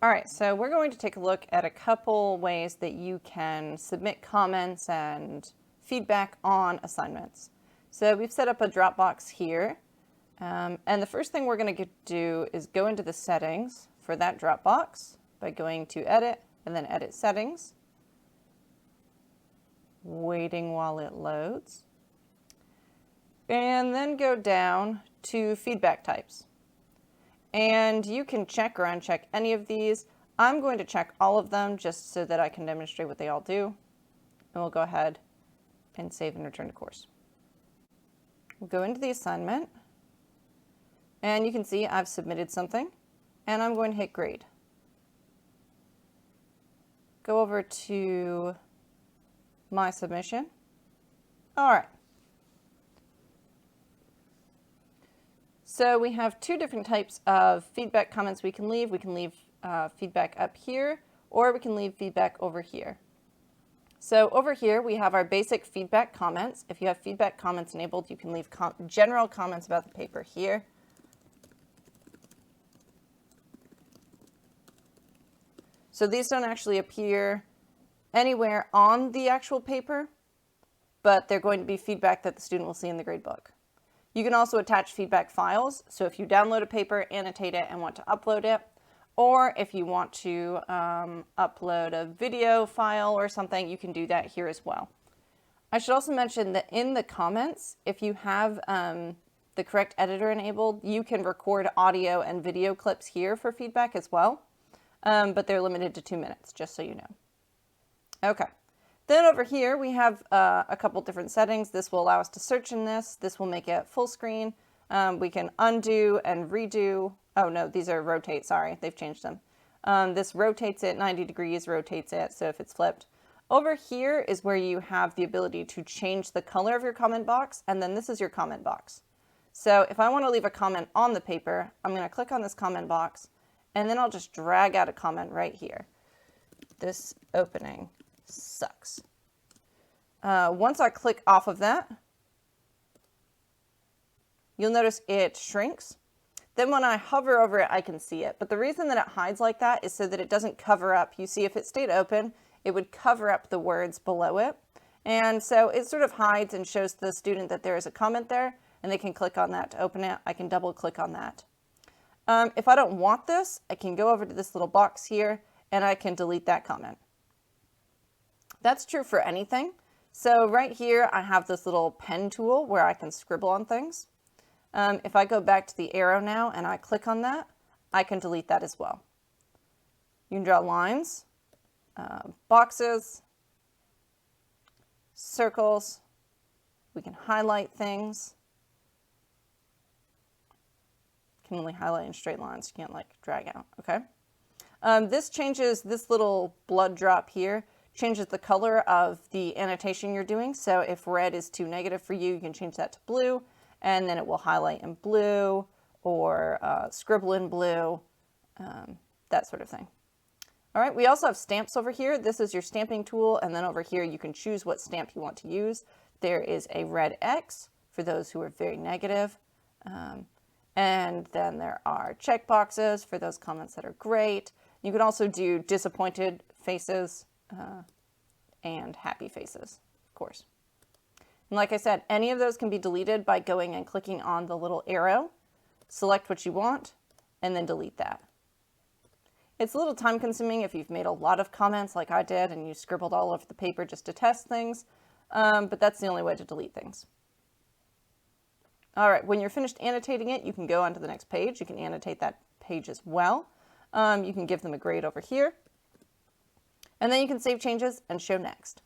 All right, so we're going to take a look at a couple ways that you can submit comments and feedback on assignments. So we've set up a Dropbox here, and the first thing we're going to do is go into the settings for that Dropbox by going to Edit and then Edit Settings, waiting while it loads, and then go down to Feedback Types. And you can check or uncheck any of these. I'm going to check all of them just so that I can demonstrate what they all do. And we'll go ahead and save and return to course. We'll go into the assignment. And you can see I've submitted something. And I'm going to hit grade. Go over to my submission. All right. So we have two different types of feedback comments we can leave. We can leave feedback up here, or we can leave feedback over here. So over here, we have our basic feedback comments. If you have feedback comments enabled, you can leave general comments about the paper here. So these don't actually appear anywhere on the actual paper, but they're going to be feedback that the student will see in the gradebook. You can also attach feedback files. So if you download a paper, annotate it, and want to upload it, or if you want to upload a video file or something, you can do that here as well. I should also mention that in the comments, if you have the correct editor enabled, you can record audio and video clips here for feedback as well, but they're limited to 2 minutes, just so you know. Okay. Then over here, we have a couple different settings. This will allow us to search in this. This will make it full screen. We can undo and redo. Oh no, these are rotate, sorry, they've changed them. This rotates it 90 degrees, rotates it, so if it's flipped. Over here is where you have the ability to change the color of your comment box, and then this is your comment box. So if I want to leave a comment on the paper, I'm going to click on this comment box, and then I'll just drag out a comment right here. This opening sucks. Once I click off of that, you'll notice it shrinks. Then when I hover over it, I can see it. But the reason that it hides like that is so that it doesn't cover up. You see, if it stayed open, it would cover up the words below it. And so it sort of hides and shows the student that there is a comment there, and they can click on that to open it. I can double click on that. If I don't want this, I can go over to this little box here, and I can delete that comment. That's true for anything. So right here, I have this little pen tool where I can scribble on things. If I go back to the arrow now and I click on that, I can delete that as well. You can draw lines, boxes, circles. We can highlight things. You can only highlight in straight lines. You can't like drag out, okay? This changes this little blood drop here. Changes the color of the annotation you're doing. So if red is too negative for you, you can change that to blue, and then it will highlight in blue or scribble in blue, that sort of thing. All right, we also have stamps over here. This is your stamping tool, and then over here you can choose what stamp you want to use. There is a red X for those who are very negative, and then there are check boxes for those comments that are great. You can also do disappointed faces, and happy faces, of course. And like I said, any of those can be deleted by going and clicking on the little arrow, select what you want, and then delete that. It's a little time consuming if you've made a lot of comments like I did and you scribbled all over the paper just to test things, but that's the only way to delete things. All right, when you're finished annotating it, you can go on to the next page. You can annotate that page as well. You can give them a grade over here. And then you can save changes and show next.